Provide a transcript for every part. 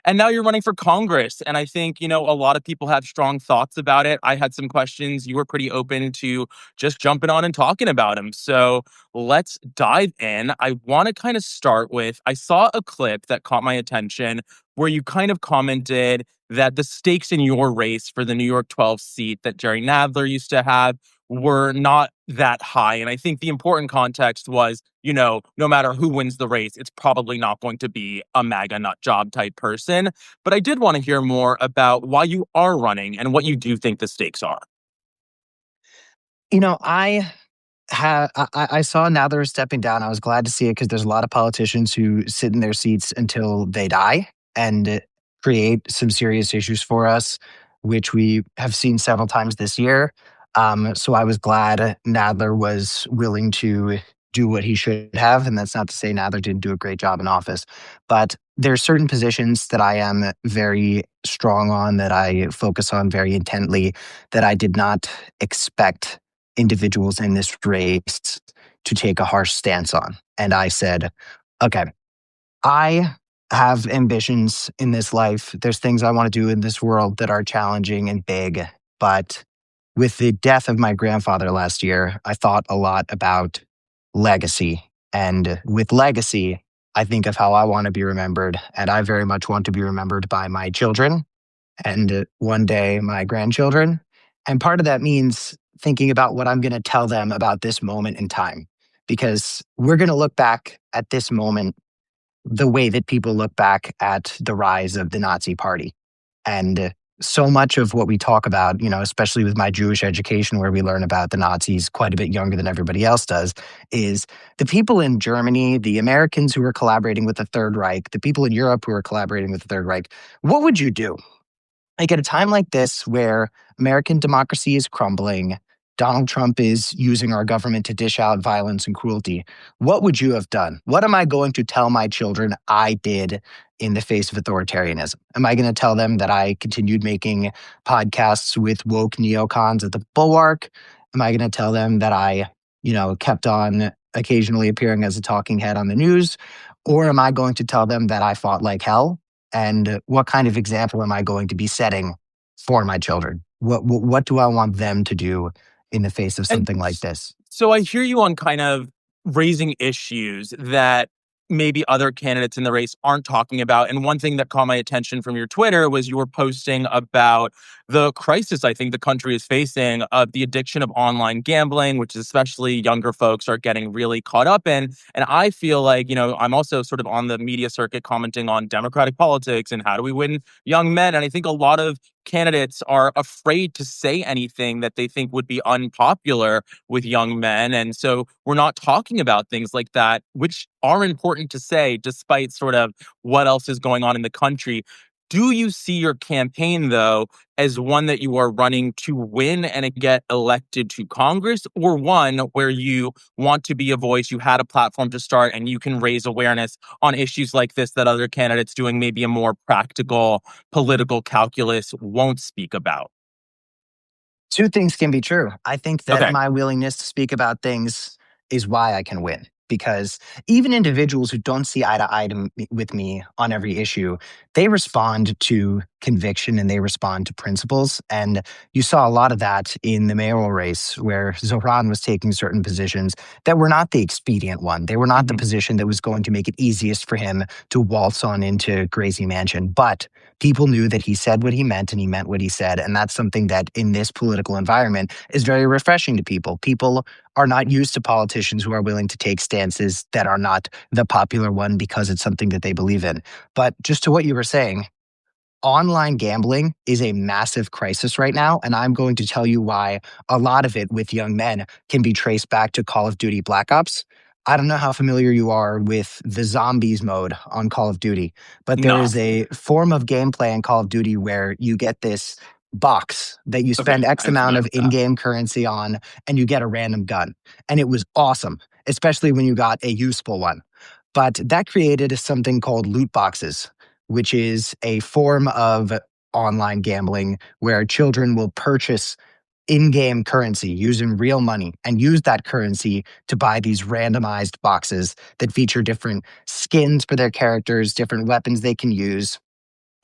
And now you're running for Congress. And I think, a lot of people have strong thoughts about it. I had some questions. You were pretty open to just jumping on and talking about them. So let's dive in. I want to kind of start with I saw a clip that caught my attention where you kind of commented that the stakes in your race for the New York 12 seat that Jerry Nadler used to have were not that high. And I think the important context was, no matter who wins the race, it's probably not going to be a MAGA nut job type person. But I did want to hear more about why you are running and what you do think the stakes are. I saw now they're stepping down. I was glad to see it because there's a lot of politicians who sit in their seats until they die and create some serious issues for us, which we have seen several times this year. So I was glad Nadler was willing to do what he should have. And that's not to say Nadler didn't do a great job in office. But there are certain positions that I am very strong on, that I focus on very intently, that I did not expect individuals in this race to take a harsh stance on. And I said, okay, I have ambitions in this life. There's things I want to do in this world that are challenging and big. But with the death of my grandfather last year, I thought a lot about legacy. And with legacy, I think of how I want to be remembered. And I very much want to be remembered by my children and one day my grandchildren. And part of that means thinking about what I'm going to tell them about this moment in time, because we're going to look back at this moment the way that people look back at the rise of the Nazi Party. And so much of what we talk about, especially with my Jewish education, where we learn about the Nazis quite a bit younger than everybody else does, is the people in Germany, the Americans who were collaborating with the Third Reich, the people in Europe who were collaborating with the Third Reich. What would you do? Like at a time like this where American democracy is crumbling, Donald Trump is using our government to dish out violence and cruelty, what would you have done? What am I going to tell my children I did in the face of authoritarianism? Am I going to tell them that I continued making podcasts with woke neocons at the Bulwark? Am I going to tell them that I, kept on occasionally appearing as a talking head on the news? Or am I going to tell them that I fought like hell? And what kind of example am I going to be setting for my children? What do I want them to do in the face of And something like this? so I hear you on kind of raising issues that maybe other candidates in the race aren't talking about. And one thing that caught my attention from your Twitter was you were posting about the crisis I think the country is facing of the addiction of online gambling, which especially younger folks are getting really caught up in. And I feel like, I'm also sort of on the media circuit commenting on democratic politics and how do we win young men. And I think a lot of candidates are afraid to say anything that they think would be unpopular with young men. And so we're not talking about things like that, which are important to say, despite sort of what else is going on in the country. Do you see your campaign, though, as one that you are running to win and get elected to Congress, or one where you want to be a voice, you had a platform to start, and you can raise awareness on issues like this that other candidates doing maybe a more practical political calculus won't speak about? Two things can be true. I think that Okay. my willingness to speak about things is why I can win. Because even individuals who don't see eye to eye with me on every issue, they respond to conviction and they respond to principles. And you saw a lot of that in the mayoral race, where Zohran was taking certain positions that were not the expedient one. They were not the position that was going to make it easiest for him to waltz on into Gracie Mansion. But people knew that he said what he meant and he meant what he said. And that's something that in this political environment is very refreshing to people. People are not used to politicians who are willing to take stances that are not the popular one because it's something that they believe in. But just to what you were saying, online gambling is a massive crisis right now. And I'm going to tell you why a lot of it with young men can be traced back to Call of Duty Black Ops. I don't know how familiar you are with the zombies mode on Call of Duty, but there No. is a form of gameplay in Call of Duty where you get this box that you spend Okay. X I'm amount familiar of with that. in-game currency on, and you get a random gun. And it was awesome, especially when you got a useful one. But that created something called loot boxes, which is a form of online gambling where children will purchase in-game currency using real money and use that currency to buy these randomized boxes that feature different skins for their characters, different weapons they can use.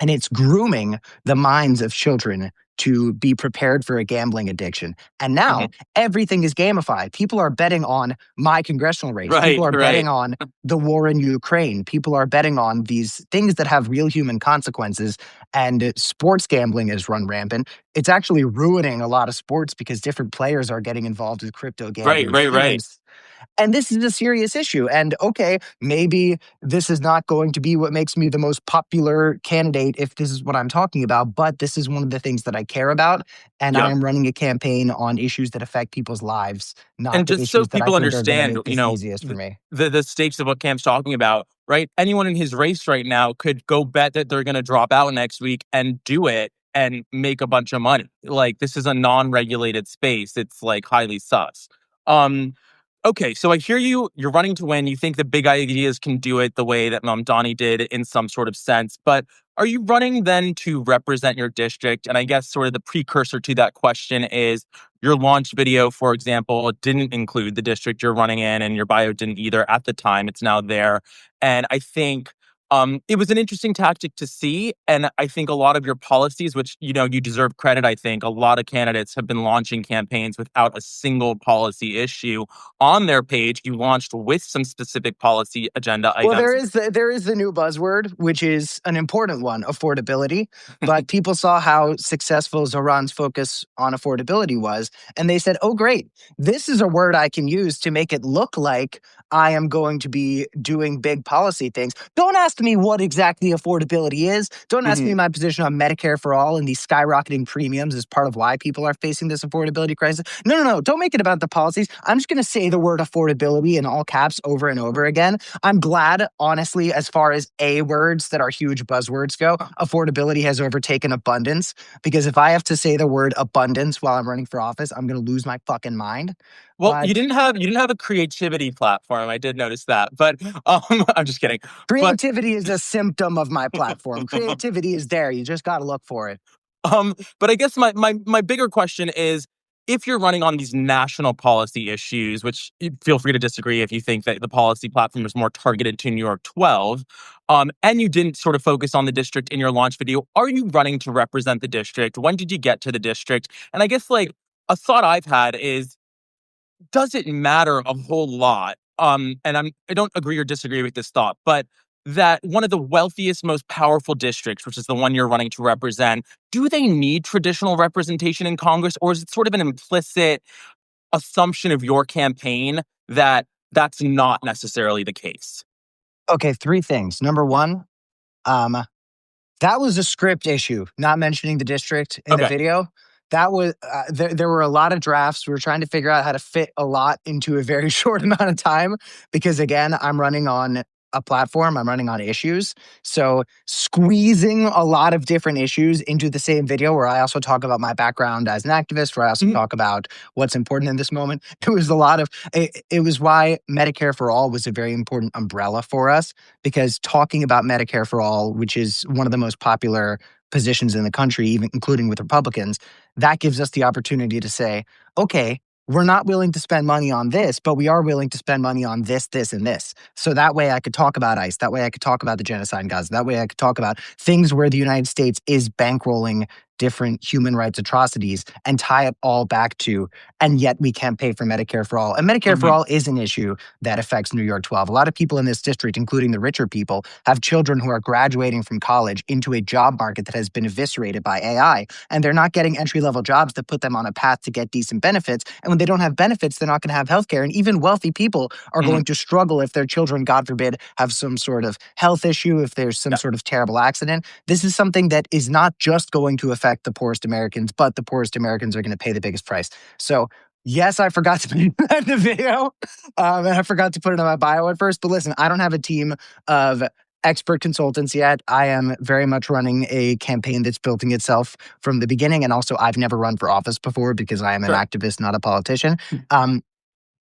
and it's grooming the minds of children to be prepared for a gambling addiction. And now Mhm. everything is gamified. People are betting on my congressional race. People Right, are right. betting on the war in Ukraine. People are betting on these things that have real human consequences. And sports gambling is run rampant. It's actually ruining a lot of sports because different players are getting involved with crypto Right, gambling right, right. schemes. And this is a serious issue. And okay, maybe this is not going to be what makes me the most popular candidate if this is what I'm talking about, but this is one of the things that I care about. And I Yep. am running a campaign on issues that affect people's lives, not And the just so issues that I people think are going to understand, make this easiest for me. the stakes of what Cam's talking about, right? Anyone in his race right now could go bet that they're going to drop out next week and do it and make a bunch of money. Like this is a non-regulated space. It's like highly sus. Um, okay, so I hear you. You're running to win. You think the big ideas can do it the way that Donnie did in some sort of sense. But are you running then to represent your district? And I guess sort of the precursor to that question is your launch video, for example, didn't include the district you're running in, and your bio didn't either at the time. It's now there. And I think it was an interesting tactic to see. And I think a lot of your policies, which, you deserve credit, I think a lot of candidates have been launching campaigns without a single policy issue on their page. You launched with some specific policy agenda Well, items. there is the new buzzword, which is an important one, affordability. But people saw how successful Zoran's focus on affordability was, and they said, "Oh, great! This is a word I can use to make it look like I am going to be doing big policy things." Don't ask me what exactly affordability is. Don't ask me Mhm. my position on Medicare for all and these skyrocketing premiums as part of why people are facing this affordability crisis. No, no, no! Don't make it about the policies. I'm just going to say the word affordability in all caps over and over again. I'm glad, honestly, as far as A words that are huge buzzwords go, affordability has overtaken abundance. Because if I have to say the word abundance while I'm running for office, I'm going to lose my fucking mind. Well, But you didn't have a creativity platform. I did notice that, but I'm just kidding. But creativity is a symptom of my platform. Creativity is there. You just got to look for it. But I guess my bigger question is, if you're running on these national policy issues, which feel free to disagree if you think that the policy platform is more targeted to New York 12, and you didn't sort of focus on the district in your launch video, are you running to represent the district? When did you get to the district? And I guess like a thought I've had is, does it matter a whole lot? And I don't agree or disagree with this thought, but that one of the wealthiest, most powerful districts, which is the one you're running to represent, do they need traditional representation in Congress, or is it sort of an implicit assumption of your campaign that that's not necessarily the case? Okay, three things. Number one, um, that was a script issue, not mentioning the district in the Okay. video. That was there were a lot of drafts. We were trying to figure out how to fit a lot into a very short amount of time because again, I'm running on a platform, I'm running on issues. So squeezing a lot of different issues into the same video where I also talk about my background as an activist, where I also Mhm. talk about what's important in this moment. It was a lot of it was why Medicare for all was a very important umbrella for us because talking about Medicare for all, which is one of the most popular positions in the country, even including with Republicans, that gives us the opportunity to say, okay, we're not willing to spend money on this, but we are willing to spend money on this, this, and this. So that way I could talk about ICE. That way I could talk about the genocide in Gaza. That way I could talk about things where the United States is bankrolling different human rights atrocities and tie it all back to, and yet we can't pay for Medicare for all. And Medicare for Mhm. all is an issue that affects New York 12. A lot of people in this district, including the richer people, have children who are graduating from college into a job market that has been eviscerated by AI. And they're not getting entry level jobs that put them on a path to get decent benefits. And when they don't have benefits, they're not going to have health care. And even wealthy people are Mhm. going to struggle if their children, God forbid, have some sort of health issue, if there's some Yeah. sort of terrible accident. This is something that is not just going to affect the poorest Americans, but the poorest Americans are going to pay the biggest price. So, yes, I forgot to put that in the video, and I forgot to put it on my bio at first. But listen, I don't have a team of expert consultants yet. I am very much running a campaign that's building itself from the beginning. And also, I've never run for office before because I am an Sure. activist, not a politician. Um,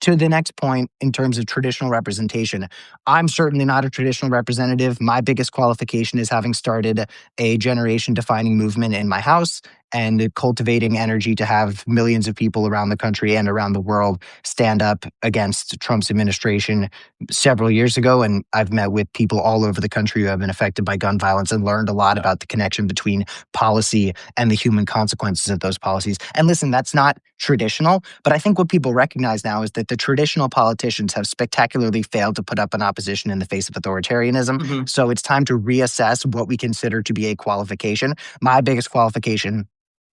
to the next point, in terms of traditional representation, I'm certainly not a traditional representative. My biggest qualification is having started a generation defining movement in my house and cultivating energy to have millions of people around the country and around the world stand up against Trump's administration several years ago. And I've met with people all over the country who have been affected by gun violence and learned a lot about the connection between policy and the human consequences of those policies. And listen, that's not traditional, but I think what people recognize now is that the traditional politicians have spectacularly failed to put up an opposition in the face of authoritarianism. Mhm. So it's time to reassess what we consider to be a qualification. My biggest qualification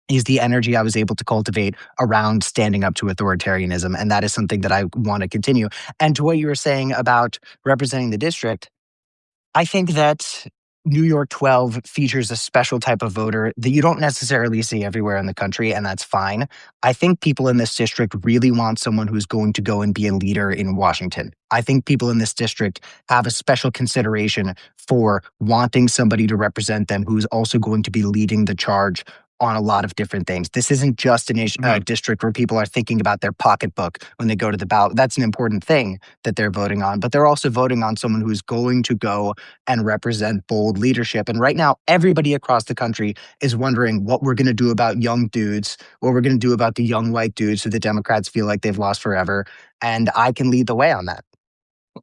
is the energy I was able to cultivate around standing up to authoritarianism. And that is something that I want to continue. And to what you were saying about representing the district, I think that New York 12 features a special type of voter that you don't necessarily see everywhere in the country, and that's fine. I think people in this district really want someone who's going to go and be a leader in Washington. I think people in this district have a special consideration for wanting somebody to represent them who's also going to be leading the charge on a lot of different things. This isn't just a Mhm. district where people are thinking about their pocketbook when they go to the ballot. That's an important thing that they're voting on, but they're also voting on someone who's going to go and represent bold leadership. And right now, everybody across the country is wondering what we're going to do about young dudes, what we're going to do about the young white dudes who the Democrats feel like they've lost forever. And I can lead the way on that.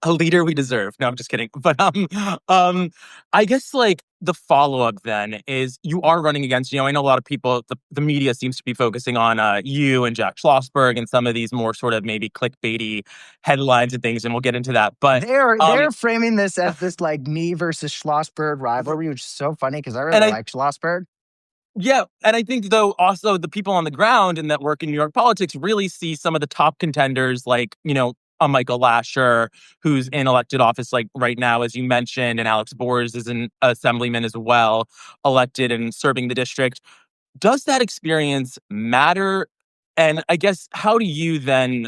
A leader we deserve. No, I'm just kidding. But I guess like the follow up then is you are running against. I know a lot of people. The media seems to be focusing on you and Jack Schlossberg and some of these more sort of maybe clickbaity headlines and things, and we'll get into that. But They're framing this as this like me versus Schlossberg rivalry, which is so funny because I and really I like Schlossberg. Yeah, and I think though also the people on the ground and that work in New York politics really see some of the top contenders like, a Michael Lasher, who's in elected office like right now, as you mentioned, and Alex Bors is an assemblyman as well, elected and serving the district. Does that experience matter? And I guess how do you then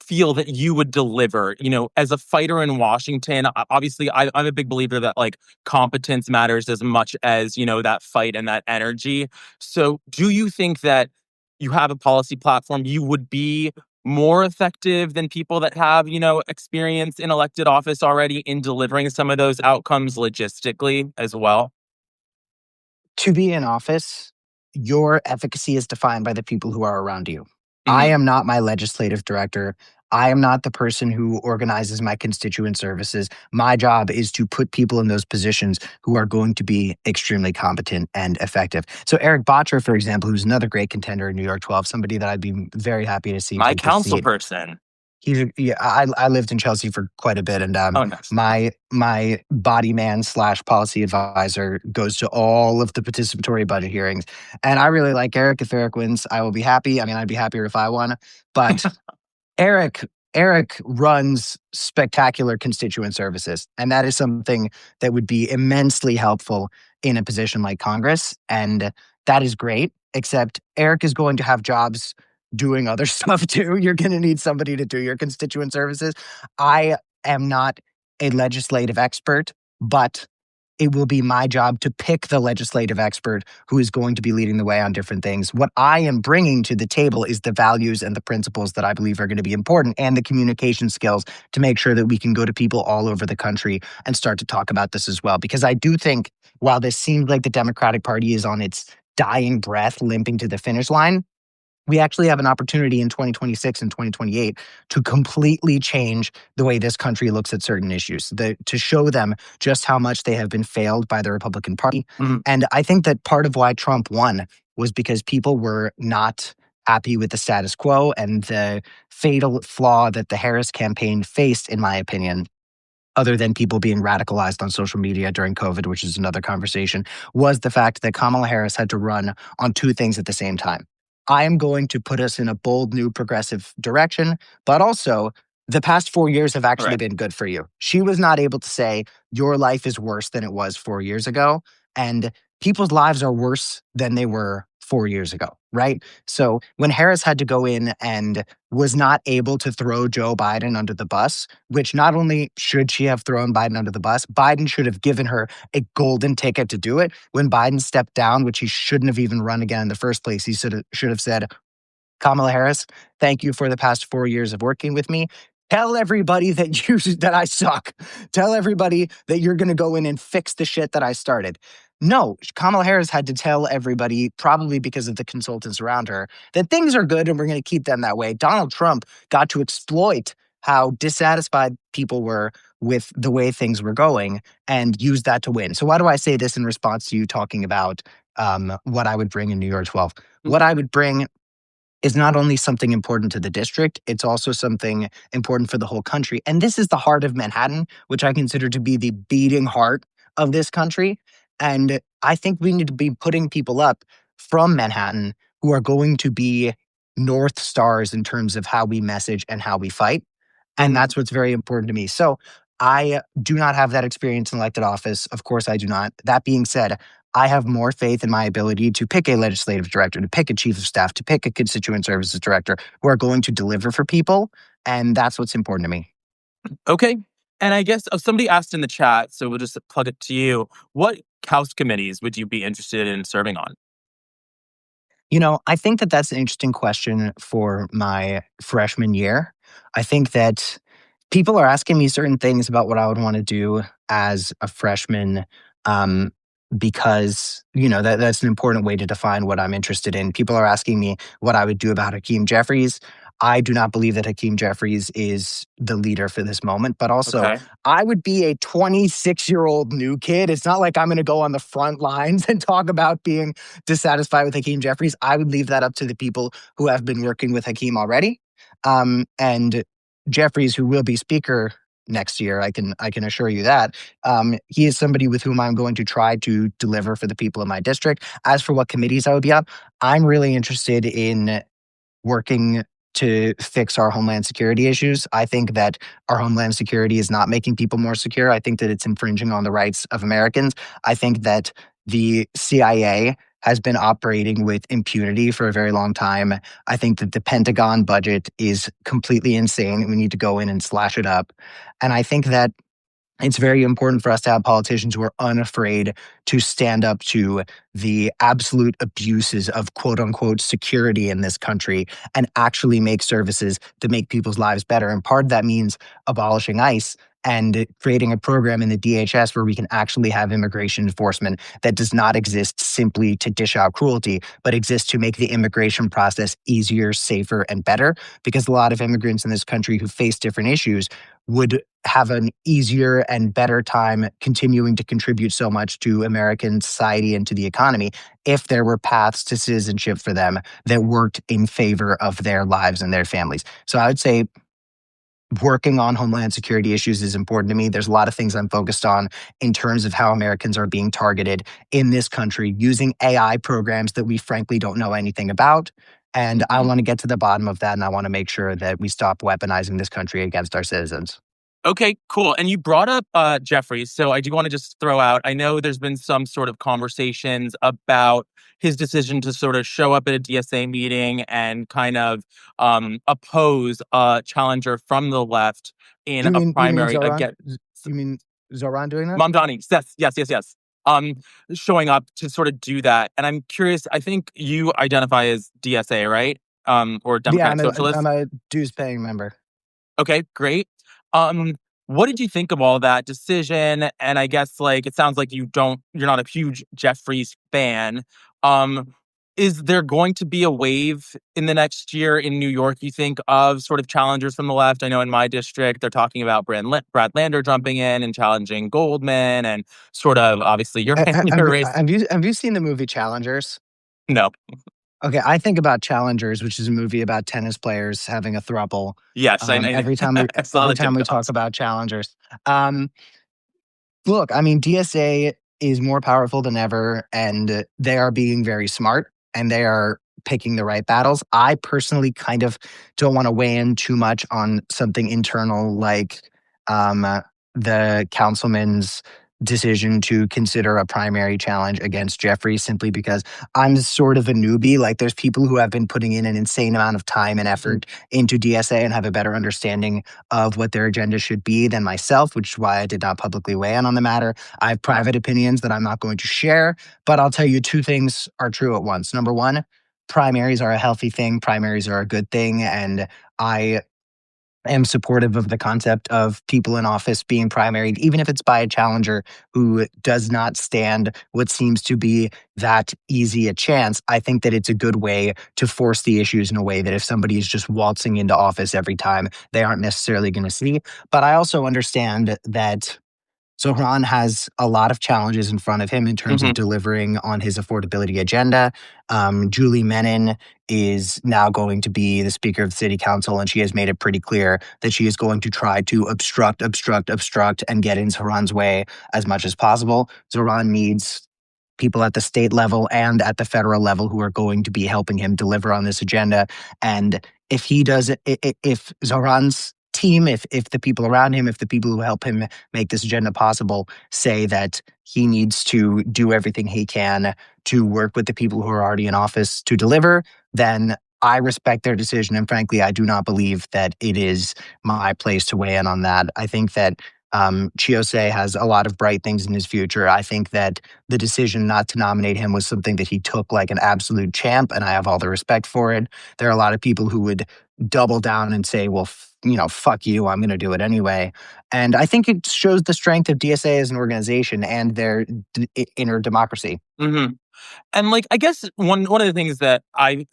feel that you would deliver, as a fighter in Washington? Obviously, I'm a big believer that like competence matters as much as, that fight and that energy. So do you think that you have a policy platform, you would be more effective than people that have, experience in elected office already in delivering some of those outcomes logistically as well? To be in office, your efficacy is defined by the people who are around you. I Mhm. am not my legislative director. I am not the person who organizes my constituent services. My job is to put people in those positions who are going to be extremely competent and effective. So, Eric Botcher, for example, who's another great contender in New York 12, somebody that I'd be very happy to see My take this council seat. person. Yeah, I lived in Chelsea for quite a bit, and Oh, nice. my body man slash policy advisor goes to all of the participatory budget hearings, and I really like Eric. If Eric wins, I will be happy. I mean, I'd be happier if I won, but Eric Eric runs spectacular constituent services, and that is something that would be immensely helpful in a position like Congress, and that is great, except Eric is going to have jobs doing other stuff too. You're gonna need somebody to do your constituent services. I am not a legislative expert, but it will be my job to pick the legislative expert who is going to be leading the way on different things. What I am bringing to the table is the values and the principles that I believe are going to be important and the communication skills to make sure that we can go to people all over the country and start to talk about this as well. Because I do think while this seems like the Democratic Party is on its dying breath, limping to the finish line, we actually have an opportunity in 2026 and 2028 to completely change the way this country looks at certain issues, to show them just how much they have been failed by the Republican Party. Mhm. And I think that part of why Trump won was because people were not happy with the status quo, and the fatal flaw that the Harris campaign faced, in my opinion, other than people being radicalized on social media during COVID, which is another conversation, was the fact that Kamala Harris had to run on two things at the same time. I am going to put us in a bold, new, progressive direction, but also the past 4 years have actually Right. been good for you. She was not able to say, your life is worse than it was 4 years ago. And people's lives are worse than they were 4 years ago, right? So when Harris had to go in and was not able to throw Joe Biden under the bus, which not only should she have thrown Biden under the bus, Biden should have given her a golden ticket to do it. When Biden stepped down, which he shouldn't have even run again in the first place, he should have said, Kamala Harris, thank you for the past 4 years of working with me. Tell everybody that that I suck. Tell everybody that you're going to go in and fix the shit that I started. No, Kamala Harris had to tell everybody, probably because of the consultants around her, that things are good and we're going to keep them that way. Donald Trump got to exploit how dissatisfied people were with the way things were going and use that to win. So, why do I say this in response to you talking about what I would bring in New York 12? What I would bring is not only something important to the district, it's also something important for the whole country. And this is the heart of Manhattan, which I consider to be the beating heart of this country. And I think we need to be putting people up from Manhattan who are going to be North Stars in terms of how we message and how we fight. And Mhm. that's what's very important to me. So I do not have that experience in elected office. Of course, I do not. That being said, I have more faith in my ability to pick a legislative director, to pick a chief of staff, to pick a constituent services director who are going to deliver for people. And that's what's important to me. Okay. And I guess somebody asked in the chat, so we'll just plug it to you. What House committees would you be interested in serving on? I think that that's an interesting question for my freshman year. I think that people are asking me certain things about what I would want to do as a freshman, um, because that's an important way to define what I'm interested in. People are asking me what I would do about Hakeem Jeffries. I do not believe that Hakeem Jeffries is the leader for this moment, but also Okay. I would be a 26-year-old new kid. It's not like I'm going to go on the front lines and talk about being dissatisfied with Hakeem Jeffries. I would leave that up to the people who have been working with Hakeem already. And Jeffries, who will be speaker next year, I can assure you that he is somebody with whom I'm going to try to deliver for the people in my district. As for what committees I would be on, I'm really interested in working to fix our homeland security issues. I think that our homeland security is not making people more secure. I think that it's infringing on the rights of Americans. I think that the CIA has been operating with impunity for a very long time. I think that the Pentagon budget is completely insane. We need to go in and slash it up. And I think that it's very important for us to have politicians who are unafraid to stand up to the absolute abuses of quote unquote security in this country and actually make services to make people's lives better. And part of that means abolishing ICE and creating a program in the DHS where we can actually have immigration enforcement that does not exist simply to dish out cruelty, but exists to make the immigration process easier, safer, and better. Because a lot of immigrants in this country who face different issues would have an easier and better time continuing to contribute so much to American society and to the economy if there were paths to citizenship for them that worked in favor of their lives and their families. So I would say working on homeland security issues is important to me. There's a lot of things I'm focused on in terms of how Americans are being targeted in this country using AI programs that we frankly don't know anything about. And I Mhm. want to get to the bottom of that. And I want to make sure that we stop weaponizing this country against our citizens. Okay, cool. And you brought up Jeffries, so I do want to just throw out. I know there's been some sort of conversations about his decision to sort of show up at a DSA meeting and kind of oppose a challenger from the left in You a mean you mean primary Zoran? against You mean Zoran doing that? Mamdani. Yes, yes, yes, yes. Um, Showing up to sort of do that, and I'm curious. I think you identify as DSA, right? Or Yeah, Democratic I'm Socialist. a dues paying member. Okay, great. Um, what did you think of all that decision? And I guess like it sounds like you're not a huge Jeffries fan. Um, is there going to be a wave in the next year in New York, you think, of sort of challengers from the left? I know in my district, they're talking about Brad Lander jumping in and challenging Goldman and sort of obviously your, your race. Have you seen the movie Challengers? No. Okay, I think about Challengers, which is a movie about tennis players having a throuple. Yes, Every time we I saw every the time gym we talk comps. about Challengers. Um, Look, I mean, DSA is more powerful than ever, and they are being very smart and they are picking the right battles. I personally kind of don't want to weigh in too much on something internal like the councilman's decision to consider a primary challenge against Jeffrey simply because I'm sort of a newbie. Like, there's people who have been putting in an insane amount of time and effort into DSA and have a better understanding of what their agenda should be than myself, which is why I did not publicly weigh in on the matter. I have private opinions that I'm not going to share, but I'll tell you two things are true at once. Number one, primaries are a healthy thing, primaries are a good thing. And I am supportive of the concept of people in office being primaried, even if it's by a challenger who does not stand what seems to be that easy a chance. I think that it's a good way to force the issues in a way that if somebody is just waltzing into office every time, they aren't necessarily going to see. But I also understand that Zohran has a lot of challenges in front of him in terms of Hmm. delivering on his affordability agenda. Julie Menon is now going to be the Speaker of the City Council, and she has made it pretty clear that she is going to try to obstruct, and get in Zohran's way as much as possible. Zohran needs people at the state level and at the federal level who are going to be helping him deliver on this agenda. And if he does it, if Zohran's team, if the people around him, if the people who help him make this agenda possible say that he needs to do everything he can to work with the people who are already in office to deliver, then I respect their decision. And frankly, I do not believe that it is my place to weigh in on that. I think that Chiose has a lot of bright things in his future. I think that the decision not to nominate him was something that he took like an absolute champ, and I have all the respect for it. There are a lot of people who would double down and say, well, fuck you, I'm going to do it anyway. And I think it shows the strength of DSA as an organization and their inner democracy. Hmm. And like, I guess one of the things that I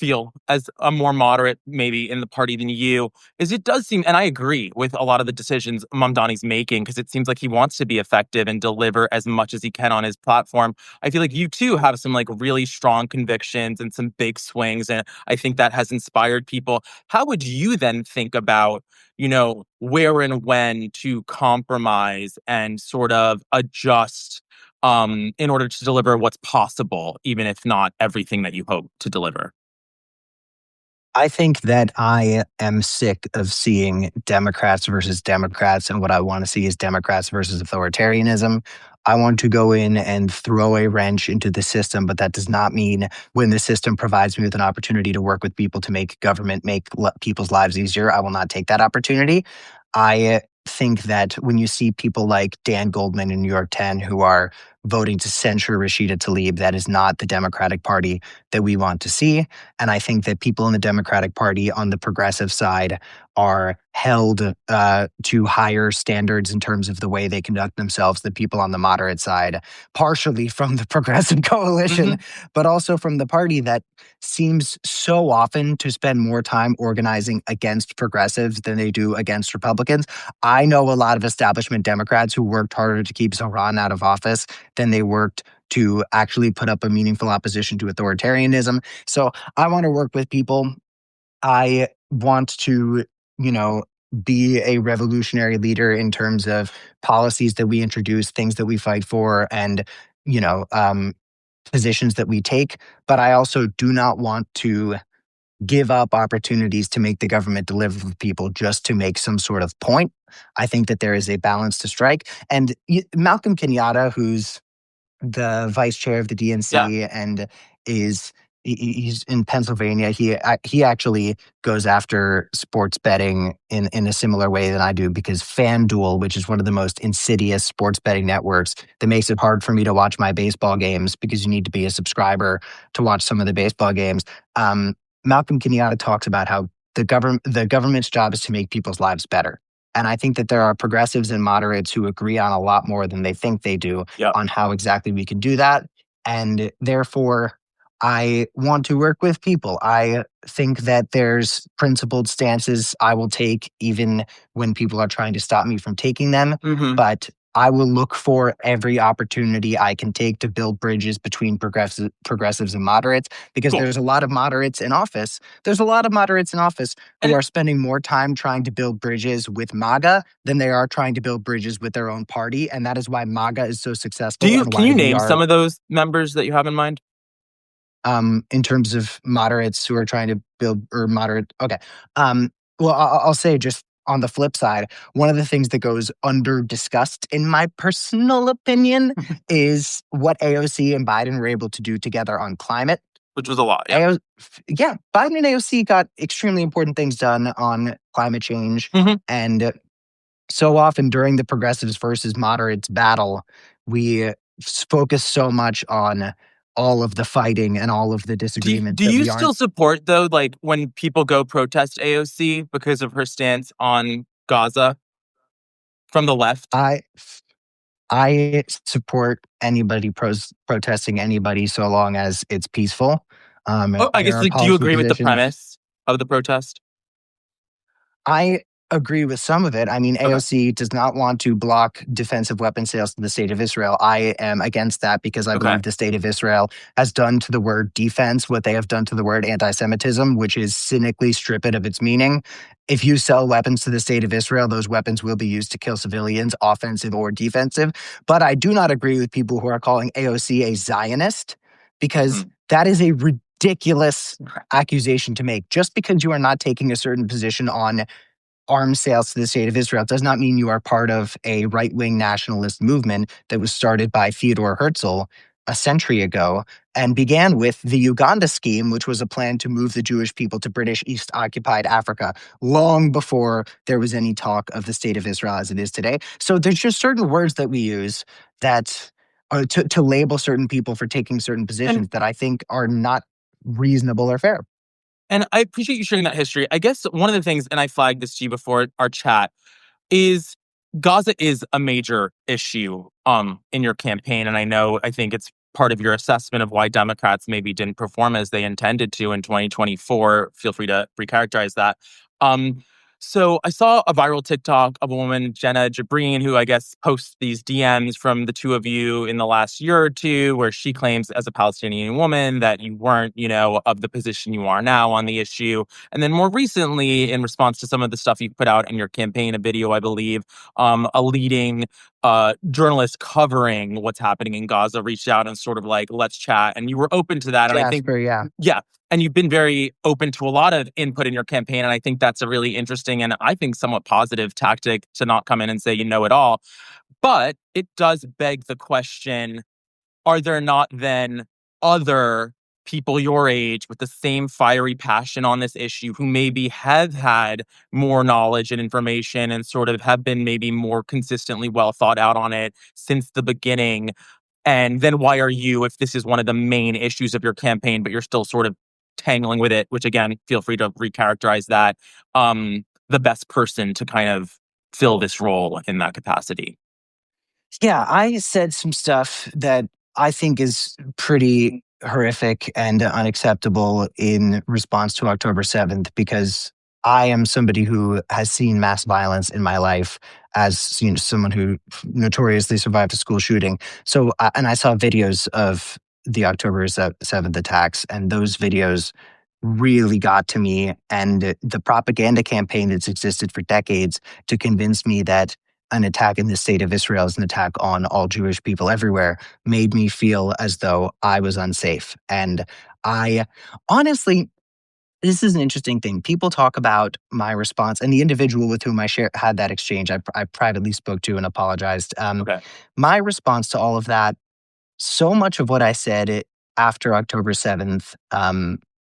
feel as a more moderate maybe in the party than you is it does seem, and I agree with a lot of the decisions Mamdani's making, because it seems like he wants to be effective and deliver as much as he can on his platform. I feel like you too have some like really strong convictions and some big swings, and I think that has inspired people. How would you then think about, where and when to compromise and sort of adjust in order to deliver what's possible, even if not everything that you hope to deliver? I think that I am sick of seeing Democrats versus Democrats, and what I want to see is Democrats versus authoritarianism. I want to go in and throw a wrench into the system, but that does not mean when the system provides me with an opportunity to work with people to make government make people's lives easier, I will not take that opportunity. I think that when you see people like Dan Goldman in New York 10 who are voting to censure Rashida Tlaib, that is not the Democratic Party that we want to see. And I think that people in the Democratic Party on the progressive side are held to higher standards in terms of the way they conduct themselves than people on the moderate side, partially from the progressive coalition, Hmm. but also from the party that seems so often to spend more time organizing against progressives than they do against Republicans. I know a lot of establishment Democrats who worked harder to keep Zohran out of office than they worked to actually put up a meaningful opposition to authoritarianism. So I want to work with people. I want to, you know, be a revolutionary leader in terms of policies that we introduce, things that we fight for, and, you know, positions that we take. But I also do not want to give up opportunities to make the government deliver for people just to make some sort of point. I think that there is a balance to strike. And Malcolm Kenyatta, who's the vice chair of the Yeah. DNC and is he's in Pennsylvania. He actually goes after sports betting in a similar way than I do, because FanDuel, which is one of the most insidious sports betting networks that makes it hard for me to watch my baseball games because you need to be a subscriber to watch some of the baseball games. Um, Malcolm Kenyatta talks about how the government's job is to make people's lives better. And I think that there are progressives and moderates who agree on a lot more than they think they do Yeah. on how exactly we can do that. And therefore, I want to work with people. I think that there's principled stances I will take even when people are trying to stop me from taking them. Hmm. But I will look for every opportunity I can take to build bridges between progressives and moderates, because Cool. there's a lot of moderates in office. There's a lot of moderates in office who And are spending more time trying to build bridges with MAGA than they are trying to build bridges with their own party. And that is why MAGA is so successful and can why you we name are, some of those members that you have in mind? in terms of moderates who are trying to build, or moderate. Okay. Well, I'll say, just on the flip side, one of the things that goes under discussed, in my personal opinion, is what AOC and Biden were able to do together on climate. Which was a lot. Yeah. AO, yeah, Biden and AOC got extremely important things done on climate change. Hmm. And so often during the progressives versus moderates battle, we focus so much on all of the fighting and all of the disagreement Do that you we aren't. still support though, like when people go protest AOC because of her stance on Gaza from the left? I I support anybody protesting anybody so long as it's peaceful. Oh, I There guess are like, do you policy agree with the positions. premise of the protest? I agree with some of it. I mean, Okay. AOC does not want to block defensive weapon sales to the state of Israel. I am against that because I Okay. believe the state of Israel has done to the word defense what they have done to the word anti Semitism, which is cynically strip it of its meaning. If you sell weapons to the state of Israel, those weapons will be used to kill civilians, offensive or defensive. But I do not agree with people who are calling AOC a Zionist because Mhm. that is a ridiculous accusation to make. Just because you are not taking a certain position on arms sales to the state of Israel does not mean you are part of a right wing nationalist movement that was started by Theodore Herzl a century ago and began with the Uganda scheme, which was a plan to move the Jewish people to British East occupied Africa long before there was any talk of the state of Israel as it is today. So there's just certain words that we use that are to label certain people for taking certain And positions that I think are not reasonable or fair. and I appreciate you sharing that history. I guess one of the things, and I flagged this to you before our chat, is Gaza is a major issue in your campaign. And I think it's part of your assessment of why Democrats maybe didn't perform as they intended to in 2024. Feel free to recharacterize that. Um, so I saw a viral TikTok of a woman, Jenna Jabreen, who I guess posts these DMs from the two of you in the last year or two, where she claims as a Palestinian woman that you weren't, of the position you are now on the issue. And then more recently, in response to some of the stuff you put out in your campaign, a video, I believe, a leading journalist covering what's happening in Gaza reached out and sort of like, let's chat. And you were open to that. And I think, Jasper, yeah. yeah. And you've been very open to a lot of input in your campaign. And I think that's a really interesting and I think somewhat positive tactic to not come in and say you know it all. But it does beg the question, are there not then other people your age with the same fiery passion on this issue who maybe have had more knowledge and information and sort of have been maybe more consistently well thought out on it since the beginning? And then why are you, if this is one of the main issues of your campaign, but you're still sort of tangling with it, which again, feel free to recharacterize that, the best person to kind of fill this role in that capacity? Yeah, I said some stuff that I think is pretty horrific and unacceptable in response to October 7th because I am somebody who has seen mass violence in my life as someone who notoriously survived a school shooting. So, and I saw videos of the October 7th attacks, and those videos really got to me. And the propaganda campaign that's existed for decades to convince me that an attack in the state of Israel is an attack on all Jewish people everywhere made me feel as though I was unsafe. And I honestly, this is an interesting thing. People talk about my response and the individual with whom had that exchange. I privately spoke to and apologized. Okay. My response to all of that, so much of what I said after October 7th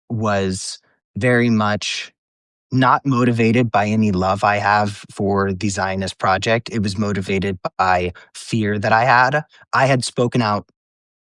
was very much not motivated by any love I have for the Zionist project. It was motivated by fear that I had. I had spoken out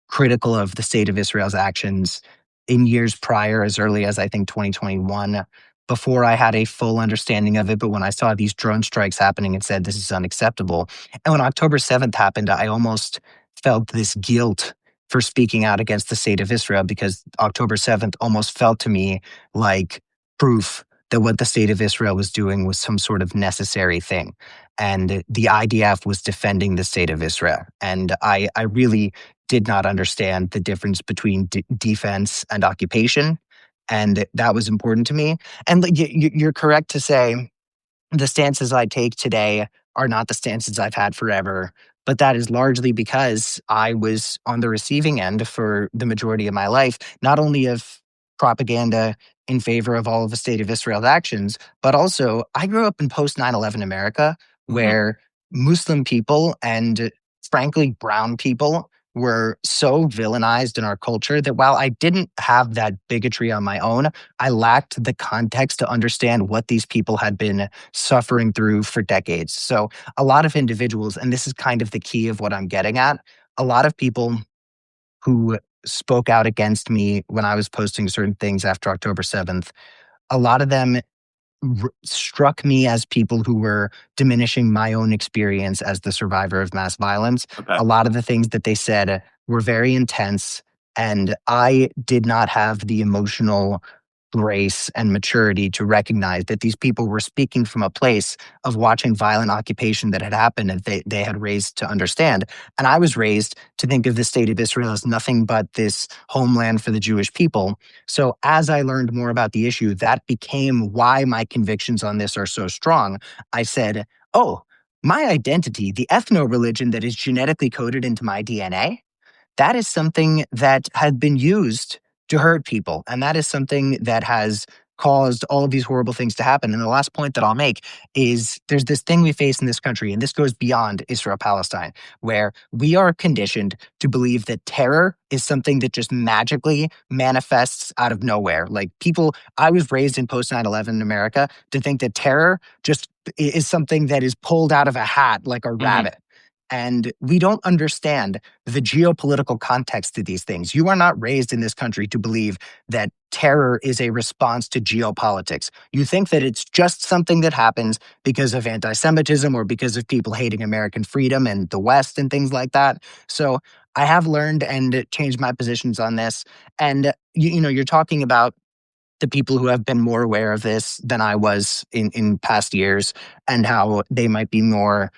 critical of the state of Israel's actions in years prior, as early as I think 2021, before I had a full understanding of it. But when I saw these drone strikes happening and said, this is unacceptable. And when October 7th happened, I almost felt this guilt for speaking out against the state of Israel because October 7th almost felt to me like proof that what the state of Israel was doing was some sort of necessary thing. And the IDF was defending the state of Israel. And I really did not understand the difference between defense and occupation. And that was important to me. And like, you're correct to say the stances I take today are not the stances I've had forever. But that is largely because I was on the receiving end for the majority of my life, not only of propaganda in favor of all of the state of Israel's actions, but also I grew up in post 9/11 America Hmm. where Muslim people and frankly brown people were so villainized in our culture that while I didn't have that bigotry on my own, I lacked the context to understand what these people had been suffering through for decades. So, a lot of individuals, and this is kind of the key of what I'm getting at, a lot of people who spoke out against me when I was posting certain things after October 7th, a lot of them struck me as people who were diminishing my own experience as the survivor of mass violence. Okay. A lot of the things that they said were very intense, and I did not have the emotional grace and maturity to recognize that these people were speaking from a place of watching violent occupation that had happened and they had raised to understand. And I was raised to think of the state of Israel as nothing but this homeland for the Jewish people. So as I learned more about the issue, that became why my convictions on this are so strong. I said, oh, my identity, the ethno religion that is genetically coded into my DNA, that is something that had been used to hurt people. And that is something that has caused all of these horrible things to happen. And the last point that I'll make is there's this thing we face in this country, and this goes beyond Israel Palestine, where we are conditioned to believe that terror is something that just magically manifests out of nowhere. Like people, I was raised in post 9/11 America to think that terror just is something that is pulled out of a hat like a Hmm. rabbit. And we don't understand the geopolitical context to these things. You are not raised in this country to believe that terror is a response to geopolitics. You think that it's just something that happens because of anti Semitism or because of people hating American freedom and the West and things like that. So I have learned and changed my positions on this. And, you're talking about the people who have been more aware of this than I was in past years and how they might be more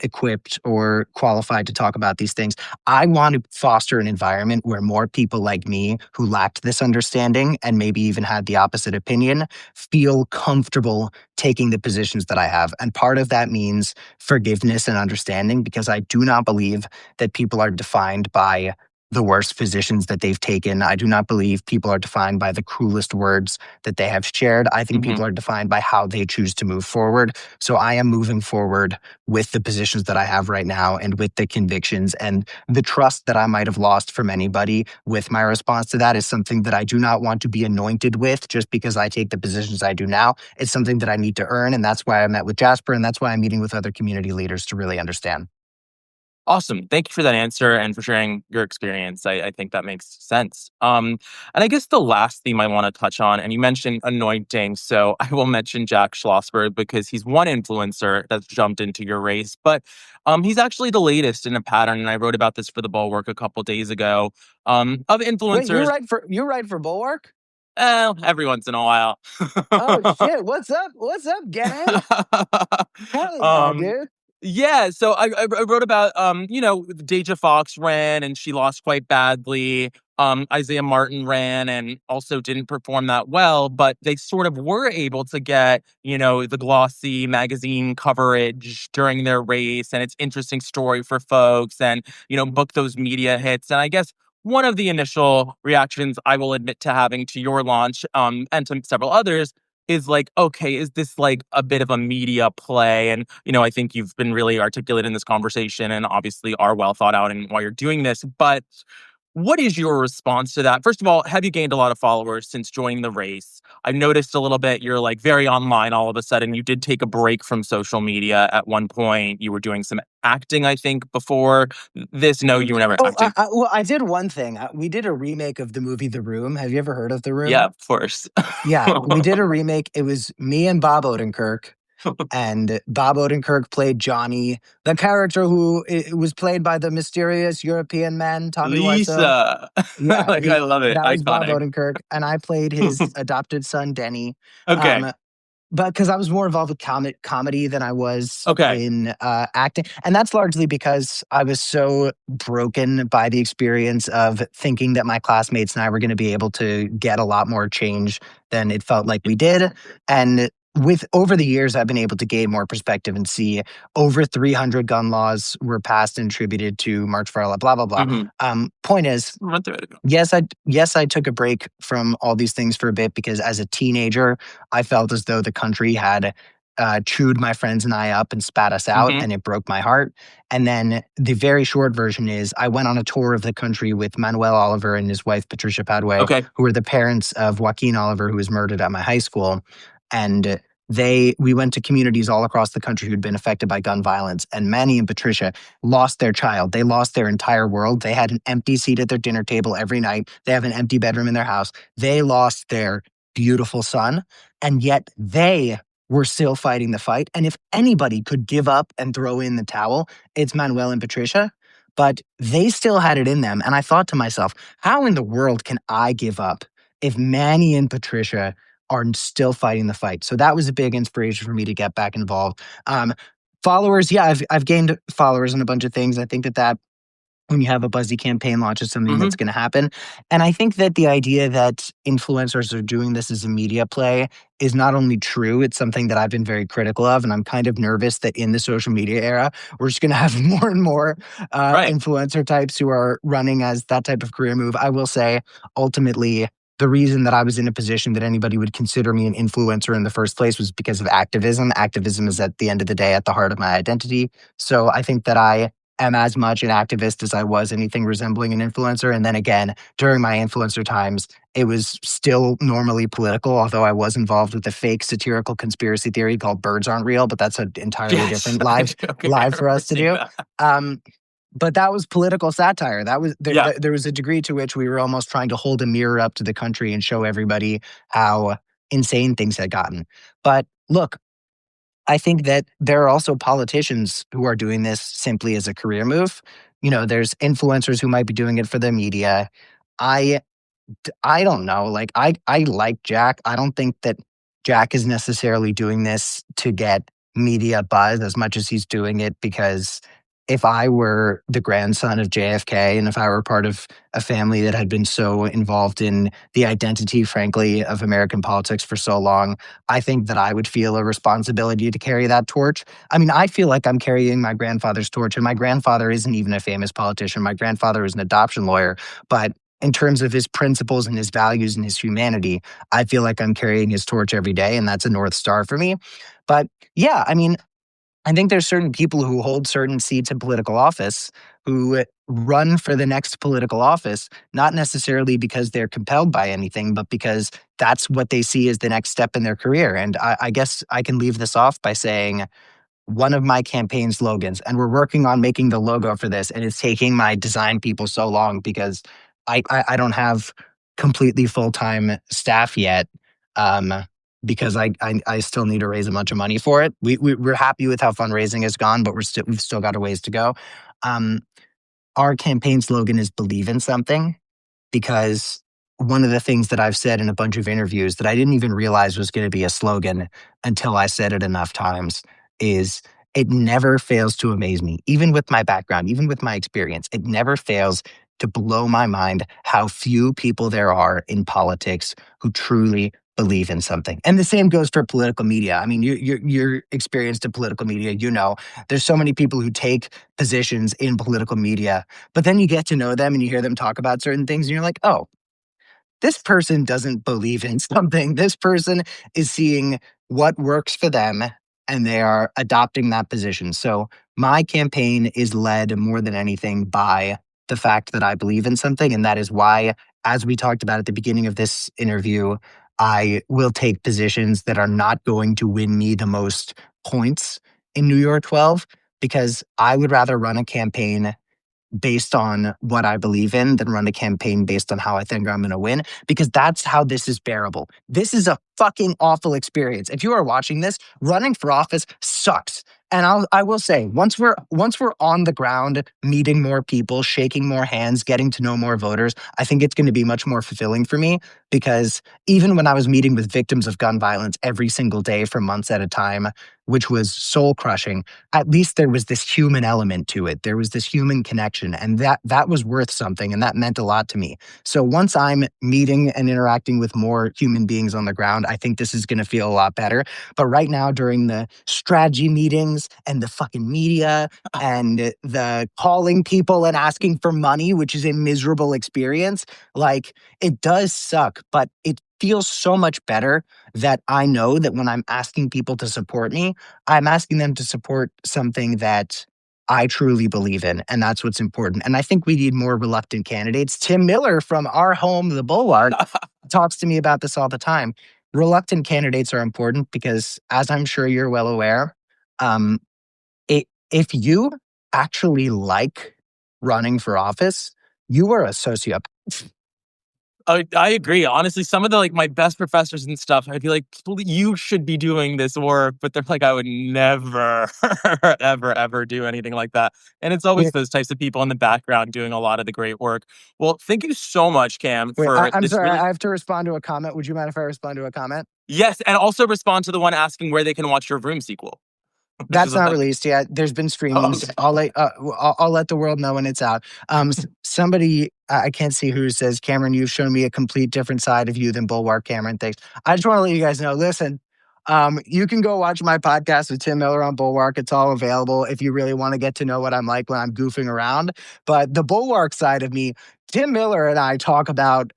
equipped or qualified to talk about these things. I want to foster an environment where more people like me who lacked this understanding and maybe even had the opposite opinion feel comfortable taking the positions that I have. And part of that means forgiveness and understanding because I do not believe that people are defined by the worst positions that they've taken. I do not believe people are defined by the cruelest words that they have shared. I think Hmm. people are defined by how they choose to move forward. So I am moving forward with the positions that I have right now and with the convictions and the trust that I might have lost from anybody with my response to that is something that I do not want to be anointed with just because I take the positions I do now. It's something that I need to earn. And that's why I met with Jasper. And that's why I'm meeting with other community leaders to really understand. Awesome. Thank you for that answer and for sharing your experience. I think that makes sense. And I guess the last theme I want to touch on, and you mentioned anointing, so I will mention Jack Schlossberg because he's one influencer that's jumped into your race, but he's actually the latest in a pattern, and I wrote about this for the Bulwark a couple days ago. Of Wait, you influencers, write for you write for Bulwark? every once in a while. Oh shit! What's up? What's up, gang? Hell yeah, um, dude. Yeah, so I wrote about Deja Fox ran and she lost quite badly. Isaiah Martin ran and also didn't perform that well, but they sort of were able to get the glossy magazine coverage during their race, and it's interesting story for folks, and book those media hits. And I guess one of the initial reactions I will admit to having to your launch, and to several others, is like, okay, is this like a bit of a media play? And, I think you've been really articulate in this conversation and obviously are well thought out in why you're doing this. But what is your response to that? First of all, have you gained a lot of followers since joining the race? I've noticed a little bit you're like very online all of a sudden. You did take a break from social media at one point. You were doing some acting, I think, before this. No, you were never Oh, acting. well, I did one thing. We did a remake of the movie The Room. Have you ever heard of The Yeah, Room? of course. Yeah, we did a remake. It was me and Bob Odenkirk, and Bob Odenkirk played Johnny, the character who was played by the mysterious European man Tommy Wiseau. Lisa. Yeah, Like, I love it. that was Bob Iconic. Odenkirk, and I played his adopted son Denny. Okay. Um, but because I was more involved with comedy than I was Okay. in acting, and that's largely because I was so broken by the experience of thinking that my classmates and I were going to be able to get a lot more change than it felt like we did. And with over the years, I've been able to gain more perspective and see over 300 gun laws were passed and attributed to March for Allah, blah blah blah. Mhm. Point is, Run through it. yes, I took a break from all these things for a bit because as a teenager, I felt as though the country had chewed my friends and I up and spat us out, Mhm. and it broke my heart. And then the very short version is I went on a tour of the country with Manuel Oliver and his wife Patricia Padway, Okay. who were the parents of Joaquin Oliver, who was murdered at my high school. And we went to communities all across the country who'd been affected by gun violence, and Manny and Patricia lost their child. They lost their entire world. They had an empty seat at their dinner table every night. They have an empty bedroom in their house. They lost their beautiful son, and yet they were still fighting the fight. And if anybody could give up and throw in the towel, it's Manuel and Patricia. But they still had it in them. And I thought to myself, how in the world can I give up if Manny and Patricia are still fighting the fight? So that was a big inspiration for me to get back involved. Followers, yeah, I've gained followers on a bunch of things. I think that when you have a buzzy campaign launch is something Mhm. that's going to happen. And I think that the idea that influencers are doing this as a media play is not only true, it's something that I've been very critical of. And I'm kind of nervous that in the social media era, we're just going to have more and more Right. influencer types who are running as that type of career move. I will say, ultimately, the reason that I was in a position that anybody would consider me an influencer in the first place was because of activism. Activism is at the end of the day at the heart of my identity. So I think that I am as much an activist as I was anything resembling an influencer. And then again, during my influencer times, it was still normally political, although I was involved with a fake satirical conspiracy theory called Birds Aren't Real, but that's an entirely Yes. different I live do. Okay. I live for remember us to seeing do. that. Um, but that was political satire. That was Yeah. there was a degree to which we were almost trying to hold a mirror up to the country and show everybody how insane things had gotten. But look, I think that there are also politicians who are doing this simply as a career move. There's influencers who might be doing it for the media. I I don't know. Like I like Jack. I don't think that Jack is necessarily doing this to get media buzz as much as he's doing it because if I were the grandson of JFK and if I were part of a family that had been so involved in the identity, frankly, of American politics for so long, I think that I would feel a responsibility to carry that torch. I mean, I feel like I'm carrying my grandfather's torch, and my grandfather isn't even a famous politician. My grandfather is an adoption lawyer, but in terms of his principles and his values and his humanity, I feel like I'm carrying his torch every day, and that's a North Star for me. But yeah, I mean, I think there's certain people who hold certain seats in political office who run for the next political office, not necessarily because they're compelled by anything, but because that's what they see as the next step in their career. And I guess I can leave this off by saying one of my campaign slogans, and we're working on making the logo for this, and it's taking my design people so long because I don't have completely full time staff yet, um, because I still need to raise a bunch of money for it. We're happy with how fundraising has gone, but we've still got a ways to go. Um, our campaign slogan is "Believe in something." Because one of the things that I've said in a bunch of interviews that I didn't even realize was going to be a slogan until I said it enough times is it never fails to amaze me. Even with my background, even with my experience, it never fails to blow my mind how few people there are in politics who truly believe in something. And the same goes for political media. I mean, you're experienced in political media, there's so many people who take positions in political media, but then you get to know them and you hear them talk about certain things and you're like, oh, this person doesn't believe in something. This person is seeing what works for them and they are adopting that position. So my campaign is led more than anything by the fact that I believe in something. And that is why, as we talked about at the beginning of this interview, I will take positions that are not going to win me the most points in New York 12 because I would rather run a campaign based on what I believe in than run a campaign based on how I think I'm going to win because that's how this is bearable. This is a fucking awful experience. If you are watching this, running for office sucks. And I will say, once we're on the ground, meeting more people, shaking more hands, getting to know more voters, I think it's going to be much more fulfilling for me because even when I was meeting with victims of gun violence every single day for months at a time, which was soul crushing, at least there was this human element to it. There was this human connection, and that was worth something, and that meant a lot to me. So once I'm meeting and interacting with more human beings on the ground, I think this is going to feel a lot better. But right now, during the strategy meetings and the fucking media and the calling people and asking for money, which is a miserable experience, like it does suck, but it feels so much better that I know that when I'm asking people to support me, I'm asking them to support something that I truly believe in, and that's what's important. And I think we need more reluctant candidates. Tim Miller from our home, the Bulwark, talks to me about this all the time. reluctant candidates are important because, as I'm sure you're well aware, um, if you actually like running for office, you are a sociopath. I agree. Honestly, some of the like my best professors and stuff, I'd be like, you should be doing this work, but they're like, I would never, ever, ever do anything like that. And it's always Wait, those types of people in the background doing a lot of the great work. Well, thank you so much, Cam, wait, for I'm this sorry. really I have to respond to a comment. Would you mind if I respond to a comment? yes, and also respond to the one asking where they can watch your Vroom sequel. Which That's is not a, released yet. There's been screenings. okay. I'll let the world know when it's out. Somebody I can't see who says, Cameron, you've shown me a complete different side of you than Bulwark. Cameron, thanks. I just want to let you guys know. Listen, you can go watch my podcast with Tim Miller on Bulwark. It's all available if you really want to get to know what I'm like when I'm goofing around. But the Bulwark side of me, Tim Miller and I talk about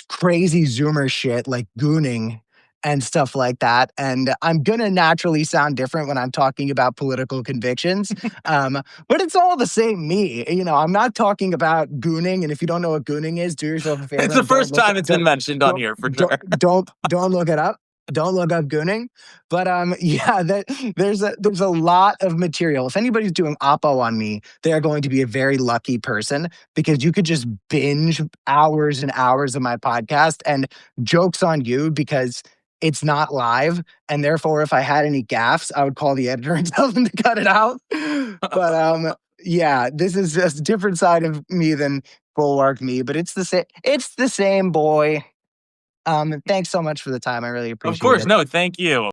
crazy Zoomer shit like gooning and stuff like that. And I'm going to naturally sound different when I'm talking about political convictions. But it's all the same me. You know, I'm not talking about gooning. And if you don't know what gooning is, do yourself a It's favor the and first time it's been mentioned on don't, here for sure. don't look it up. Don't look up gooning. But yeah, there's a lot of material. If anybody's doing oppo on me, they are going to be a very lucky person because you could just binge hours and hours of my podcast, and jokes on you because it's not live. And therefore, if I had any gaffes, I would call the editor and tell them to cut it out. But yeah, this is just a different side of me than Bulwark me, but it's the same. It's the same boy. Thanks so much for the time. I really Of appreciate course, it. no, thank you.